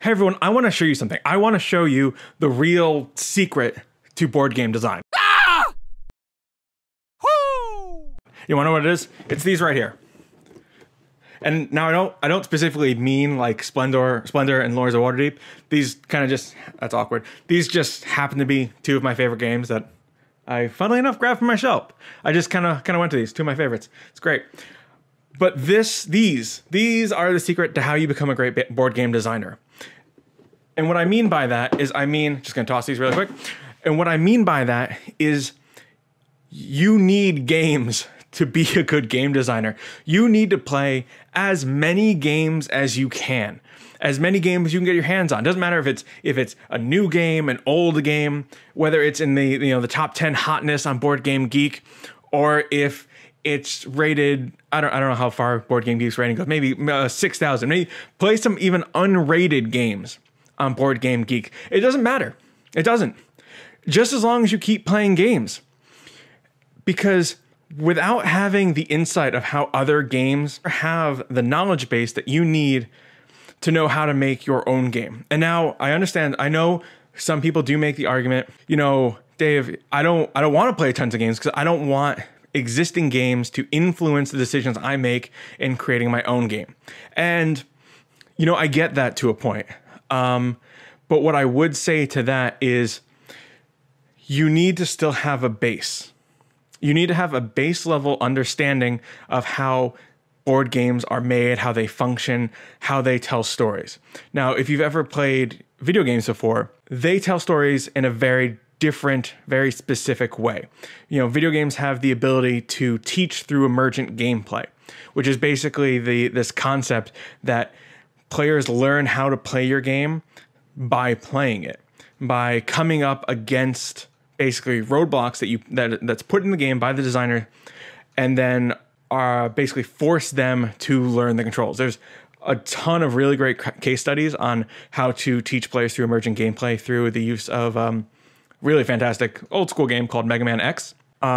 Hey everyone, I want to show you something. I want to show you the real secret to board game design. Ah! Woo! You want to know what it is? It's these right here. And now I don't specifically mean like Splendor and Lords of Waterdeep. These kind of just, that's awkward. These just happen to be two of my favorite games that I, funnily enough, grabbed from my shelf. I just kind of went to these, two of my favorites. It's great. But these are the secret to how you become a great board game designer. And what I mean by that is, just gonna toss these really quick. And what I mean by that is you need games to be a good game designer. You need to play as many games as you can. As many games as you can get your hands on. Doesn't matter if it's a new game, an old game, whether it's in the top 10 hotness on Board Game Geek, or if it's rated, I don't know how far Board Game Geek's rating goes, maybe 6,000. Maybe play some even unrated games on Board Game Geek. It doesn't matter. It doesn't. Just as long as you keep playing games. Because without having the insight of how other games have the knowledge base that you need to know how to make your own game. And now I understand, I know some people do make the argument, you know, Dave, I don't want to play tons of games because I don't want existing games to influence the decisions I make in creating my own game. And, you know, I get that to a point. But what I would say to that is you need to still have a base. You need to have a base level understanding of how board games are made, how they function, how they tell stories. Now, if you've ever played video games before, they tell stories in a very different, very specific way. You know, video games have the ability to teach through emergent gameplay, which is basically this concept that players learn how to play your game by playing it, by coming up against basically roadblocks that's put in the game by the designer, and then basically force them to learn the controls. There's a ton of really great case studies on how to teach players through emergent gameplay through the use of really fantastic old school game called Mega Man X,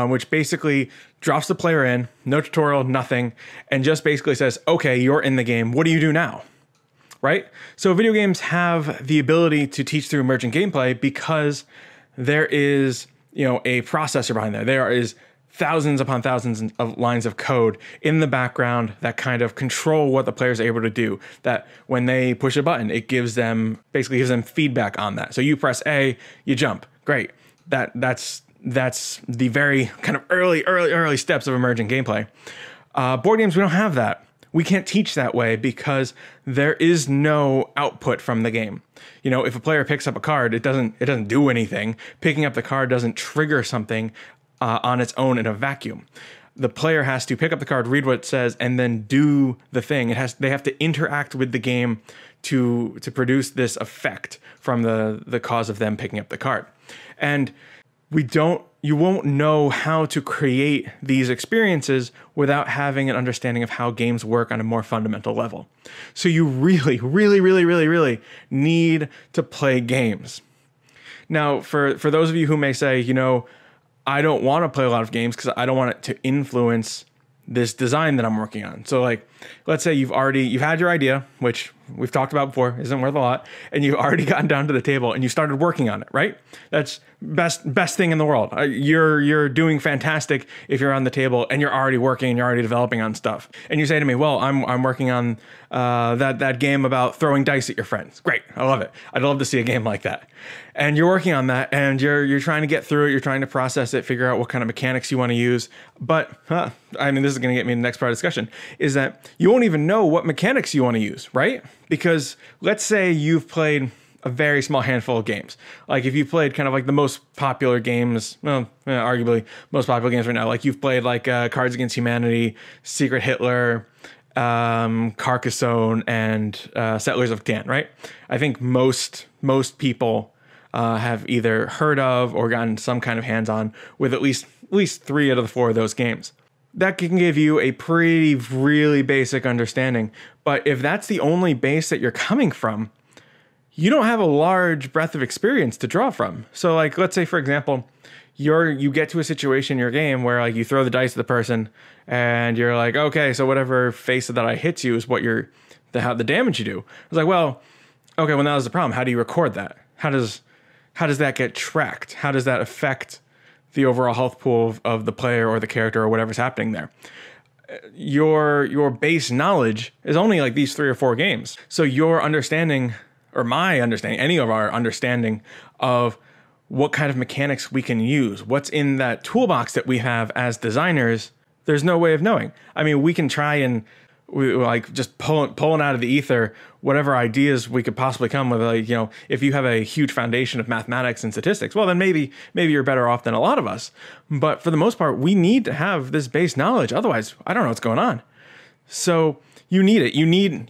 which basically drops the player in, no tutorial, nothing, and just basically says, okay, you're in the game. What do you do now? Right? So video games have the ability to teach through emergent gameplay because there is, you know, a processor behind there. There is thousands upon thousands of lines of code in the background that kind of control what the players are able to do. That when they push a button, it basically gives them feedback on that. So you press A, you jump. Great. That's the very kind of early steps of emergent gameplay. Board games, we don't have that. We can't teach that way because there is no output from the game. You know, if a player picks up a card, it doesn't do anything. Picking up the card doesn't trigger something on its own in a vacuum. The player has to pick up the card, read what it says, and then do the thing. They have to interact with the game to produce this effect from the cause of them picking up the card. And you won't know how to create these experiences without having an understanding of how games work on a more fundamental level. So you really need to play games. Now, for those of you who may say, you know, I don't want to play a lot of games because I don't want it to influence this design that I'm working on. So like, let's say you've had your idea, which we've talked about before, isn't worth a lot, and you've already gotten down to the table and you started working on it, right? That's best thing in the world. You're doing fantastic if you're on the table and you're already working and you're already developing on stuff. And you say to me, well, I'm working on that game about throwing dice at your friends. Great, I love it. I'd love to see a game like that. And you're working on that and you're trying to get through it, you're trying to process it, figure out what kind of mechanics you want to use. But, this is gonna get me in the next part of the discussion, is that you won't even know what mechanics you want to use, right? Because let's say you've played a very small handful of games. Like if you played kind of like the most popular games, arguably most popular games right now, like you've played like Cards Against Humanity, Secret Hitler, Carcassonne, and Settlers of Catan, right? I think most people have either heard of or gotten some kind of hands-on with at least 3 out of the 4 of those games. That can give you a really basic understanding. But if that's the only base that you're coming from, you don't have a large breadth of experience to draw from. So like, let's say for example, you get to a situation in your game where like you throw the dice at the person and you're like, okay, so whatever face that I hit you is what the damage you do. I was like, well, Okay, well, now there's the problem. How do you record that? How does that get tracked? How does that affect the overall health pool of the player or the character or whatever's happening there? Your base knowledge is only like these 3 or 4 games. So your understanding, or my understanding, any of our understanding of what kind of mechanics we can use, what's in that toolbox that we have as designers, there's no way of knowing. I mean, we can try and like just pulling out of the ether whatever ideas we could possibly come with. Like, if you have a huge foundation of mathematics and statistics, well, then maybe you're better off than a lot of us. But for the most part, we need to have this base knowledge. Otherwise, I don't know what's going on. So you need it. You need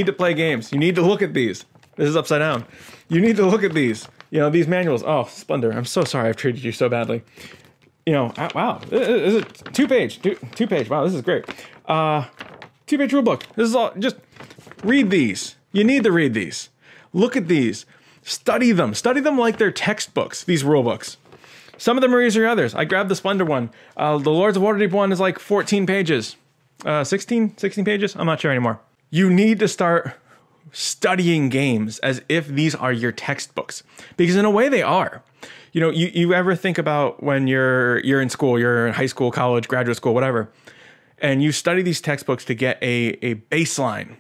to play games. You need to look at these. This is upside down. You need to look at these. These manuals. Oh, Splendor, I'm so sorry I've treated you so badly. Wow, this is a two page. Wow, this is great. 2-page rule book. This is all, just read these. You need to read these. Look at these. Study them like they're textbooks, these rule books. Some of them are easier than others. I grabbed the Splendor one. The Lords of Waterdeep one is like 14 pages. 16 pages? I'm not sure anymore. You need to start studying games as if these are your textbooks, because in a way they are. You ever think about when you're in school, you're in high school, college, graduate school, whatever, and you study these textbooks to get a baseline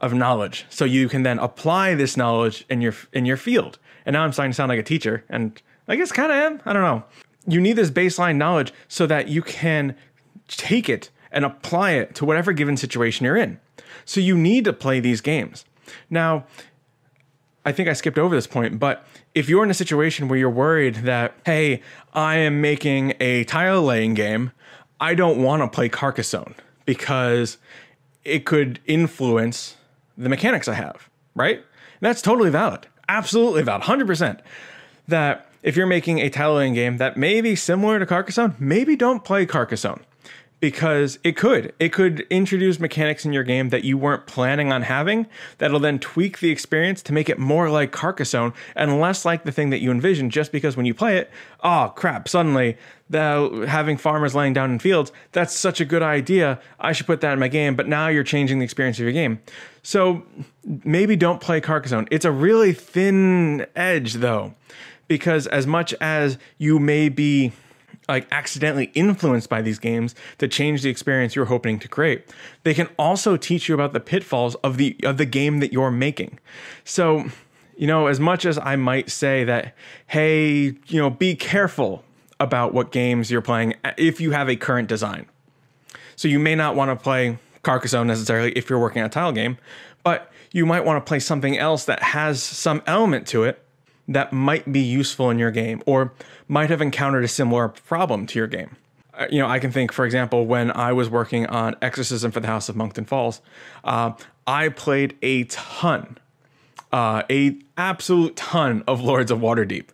of knowledge, so you can then apply this knowledge in your field. And now I'm starting to sound like a teacher, and I guess kind of am. I don't know. You need this baseline knowledge so that you can take it and apply it to whatever given situation you're in. So you need to play these games. Now, I think I skipped over this point, but if you're in a situation where you're worried that, hey, I am making a tile laying game, I don't want to play Carcassonne because it could influence the mechanics I have, right? And that's totally valid. Absolutely valid. 100%. That if you're making a tile laying game that may be similar to Carcassonne, maybe don't play Carcassonne. Because it could introduce mechanics in your game that you weren't planning on having, that'll then tweak the experience to make it more like Carcassonne and less like the thing that you envisioned, just because when you play it, oh crap, suddenly having farmers laying down in fields, that's such a good idea, I should put that in my game, but now you're changing the experience of your game. So maybe don't play Carcassonne. It's a really thin edge though, because as much as you may be like accidentally influenced by these games to change the experience you're hoping to create, they can also teach you about the pitfalls of the game that you're making. So, as much as I might say that, hey, be careful about what games you're playing if you have a current design. So you may not want to play Carcassonne necessarily if you're working on a tile game, but you might want to play something else that has some element to it that might be useful in your game or might have encountered a similar problem to your game. I can think, for example, when I was working on Exorcism for the House of Monkton Falls, I played a absolute ton of Lords of Waterdeep.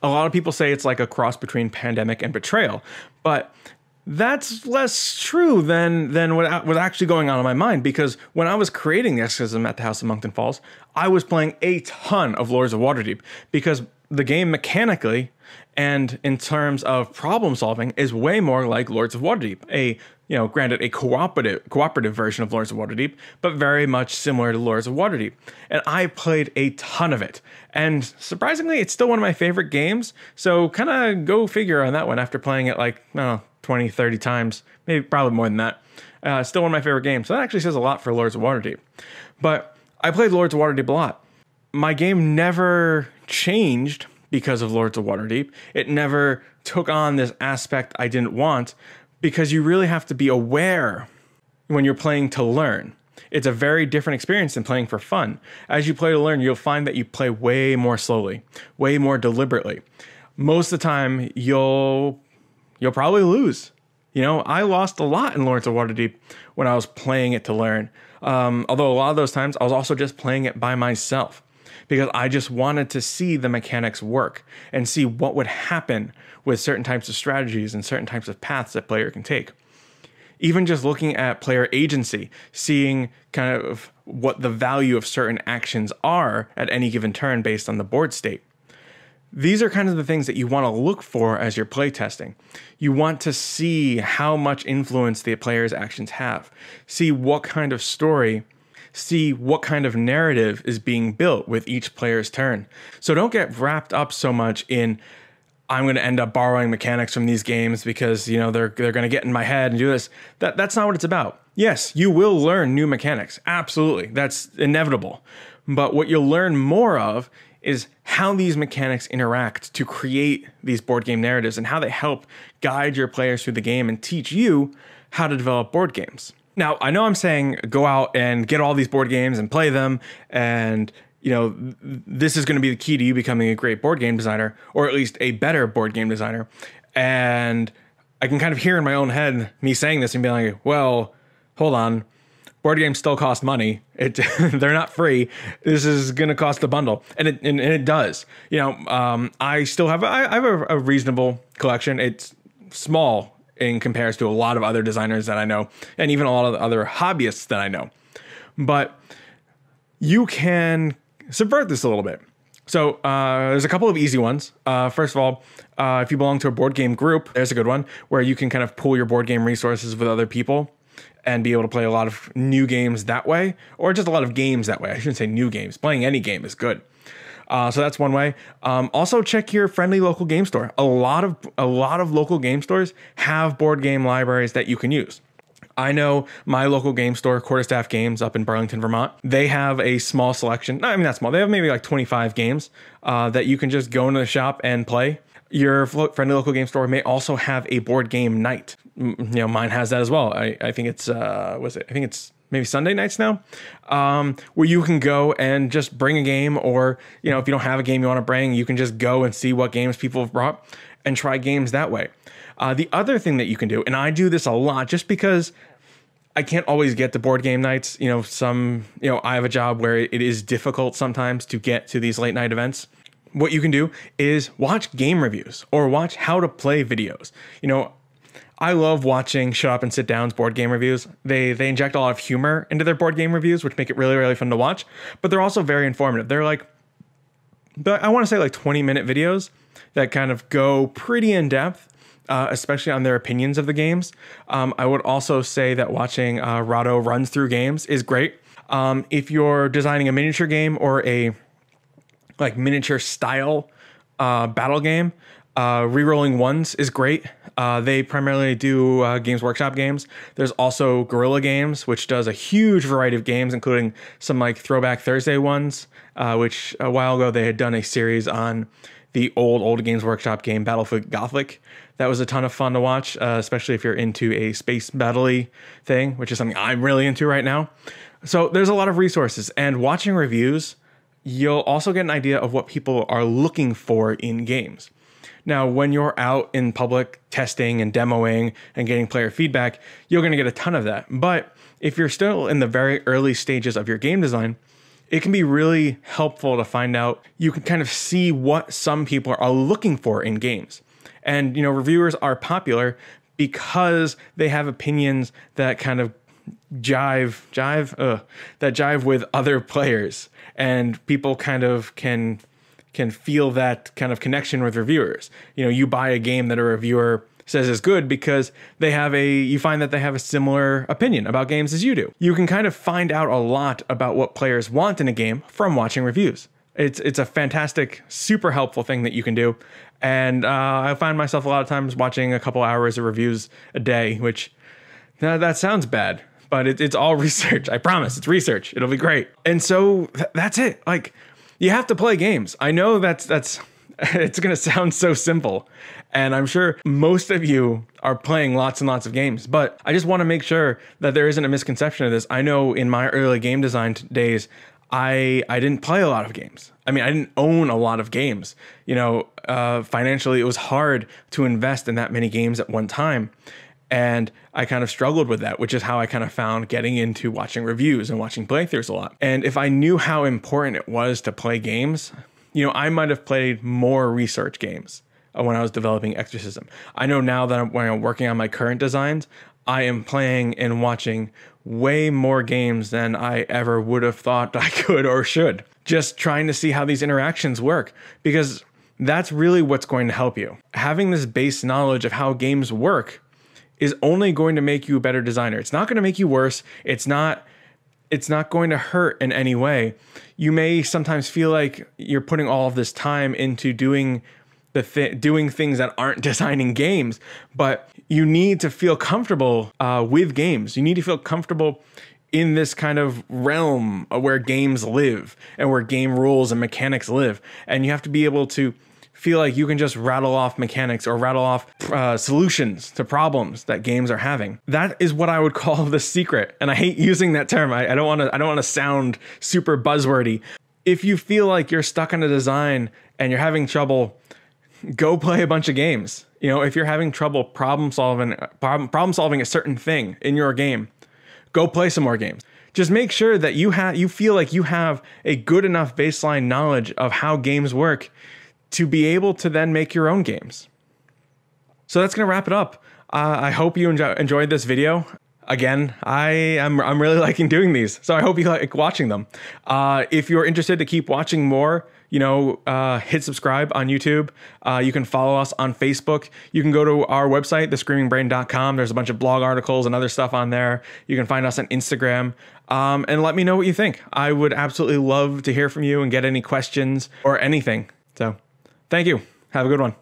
A lot of people say it's like a cross between Pandemic and Betrayal, but that's less true than what was actually going on in my mind, because when I was creating the Exorcism at the House of Monkton Falls, I was playing a ton of Lords of Waterdeep, because the game mechanically and in terms of problem solving is way more like Lords of Waterdeep. Granted, a cooperative version of Lords of Waterdeep, but very much similar to Lords of Waterdeep. And I played a ton of it. And surprisingly, it's still one of my favorite games. So kind of go figure on that one after playing it like, 20, 30 times, maybe probably more than that. Still one of my favorite games. So that actually says a lot for Lords of Waterdeep. But I played Lords of Waterdeep a lot. My game never changed because of Lords of Waterdeep. It never took on this aspect I didn't want, because you really have to be aware when you're playing to learn. It's a very different experience than playing for fun. As you play to learn, you'll find that you play way more slowly, way more deliberately. Most of the time, you'll probably lose. I lost a lot in Lords of Waterdeep when I was playing it to learn. Although a lot of those times, I was also just playing it by myself, because I just wanted to see the mechanics work and see what would happen with certain types of strategies and certain types of paths that player can take. Even just looking at player agency, seeing kind of what the value of certain actions are at any given turn based on the board state. These are kind of the things that you want to look for as you're playtesting. You want to see how much influence the player's actions have. See what kind of story see what kind of narrative is being built with each player's turn. So don't get wrapped up so much in, I'm going to end up borrowing mechanics from these games because, you know, they're going to get in my head and do this. That's not what it's about. Yes, you will learn new mechanics. Absolutely. That's inevitable. But what you'll learn more of is how these mechanics interact to create these board game narratives and how they help guide your players through the game and teach you how to develop board games. Now, I know I'm saying go out and get all these board games and play them, and you know, this is going to be the key to you becoming a great board game designer, or at least a better board game designer. And I can kind of hear in my own head me saying this and being like, well, hold on. Board games still cost money. They're not free. This is going to cost a bundle, and it does. You know, I still have I have a reasonable collection. It's small in comparison to a lot of other designers that I know, and even a lot of the other hobbyists that I know. But you can subvert this a little bit. So there's a couple of easy ones. First of all, if you belong to a board game group, there's a good one where you can kind of pool your board game resources with other people and be able to play a lot of new games that way, or just a lot of games that way. I shouldn't say new games. Playing any game is good. So that's one way. Also, check your friendly local game store. A lot of local game stores have board game libraries that you can use. I know my local game store, Quarterstaff Games, up in Burlington, Vermont. They have a small selection. I mean, not small. They have maybe like 25 games that you can just go into the shop and play. Your friendly local game store may also have a board game night. You know, mine has that as well. I think it's I think it's maybe Sunday nights now, where you can go and just bring a game, or you know, if you don't have a game you want to bring, you can just go and see what games people have brought and try games that way. The other thing that you can do, and I do this a lot, just because I can't always get to board game nights. You know, I have a job where it is difficult sometimes to get to these late night events. What you can do is watch game reviews or watch how to play videos. You know, I love watching Shut Up and Sit Down's board game reviews. They inject a lot of humor into their board game reviews, which make it really, really fun to watch. But they're also very informative. They're like, I want to say like 20-minute videos that kind of go pretty in depth, especially on their opinions of the games. I would also say that watching Rahdo runs through games is great. If you're designing a miniature game or a like miniature style battle game, Rerolling Ones is great. They primarily do Games Workshop games. There's also Guerrilla Games, which does a huge variety of games, including some like Throwback Thursday ones, which a while ago they had done a series on the old Games Workshop game Battlefield Gothic. That was a ton of fun to watch, especially if you're into a space battle-y thing, which is something I'm really into right now. So there's a lot of resources, and watching reviews, you'll also get an idea of what people are looking for in games. Now, when you're out in public testing and demoing and getting player feedback, you're going to get a ton of that. But if you're still in the very early stages of your game design, it can be really helpful to find out. You can kind of see what some people are looking for in games. And, you know, reviewers are popular because they have opinions that kind of jive with other players, and people kind of can feel that kind of connection with reviewers. You know, you buy a game that a reviewer says is good because you find that they have a similar opinion about games as you do. You can kind of find out a lot about what players want in a game from watching reviews. It's a fantastic, super helpful thing that you can do. And I find myself a lot of times watching a couple hours of reviews a day, which that sounds bad, but it's all research. I promise, it's research. It'll be great. And so that's it. Like, you have to play games. I know that's it's going to sound so simple, and I'm sure most of you are playing lots and lots of games, but I just want to make sure that there isn't a misconception of this. I know in my early game design days, I didn't play a lot of games. I mean, I didn't own a lot of games. You know, financially, it was hard to invest in that many games at one time. And I kind of struggled with that, which is how I kind of found getting into watching reviews and watching playthroughs a lot. And if I knew how important it was to play games, you know, I might have played more research games when I was developing Exorcism. I know now that when I'm working on my current designs, I am playing and watching way more games than I ever would have thought I could or should. Just trying to see how these interactions work, because that's really what's going to help you. Having this base knowledge of how games work is only going to make you a better designer. It's not going to make you worse. It's not It's not going to hurt in any way. You may sometimes feel like you're putting all of this time into doing things that aren't designing games, but you need to feel comfortable with games. You need to feel comfortable in this kind of realm where games live and where game rules and mechanics live. And you have to be able to feel like you can just rattle off mechanics or rattle off solutions to problems that games are having. That is what I would call the secret. And I hate using that term. I don't want to sound super buzzwordy. If you feel like you're stuck on a design and you're having trouble, go play a bunch of games. You know, if you're having trouble problem solving a certain thing in your game, go play some more games. Just make sure that you feel like you have a good enough baseline knowledge of how games work to be able to then make your own games. So that's going to wrap it up. I hope you enjoyed this video. Again, I'm really liking doing these, so I hope you like watching them. If you're interested to keep watching more, hit subscribe on YouTube. You can follow us on Facebook. You can go to our website, thescreamingbrain.com. There's a bunch of blog articles and other stuff on there. You can find us on Instagram. And let me know what you think. I would absolutely love to hear from you and get any questions or anything. So thank you. Have a good one.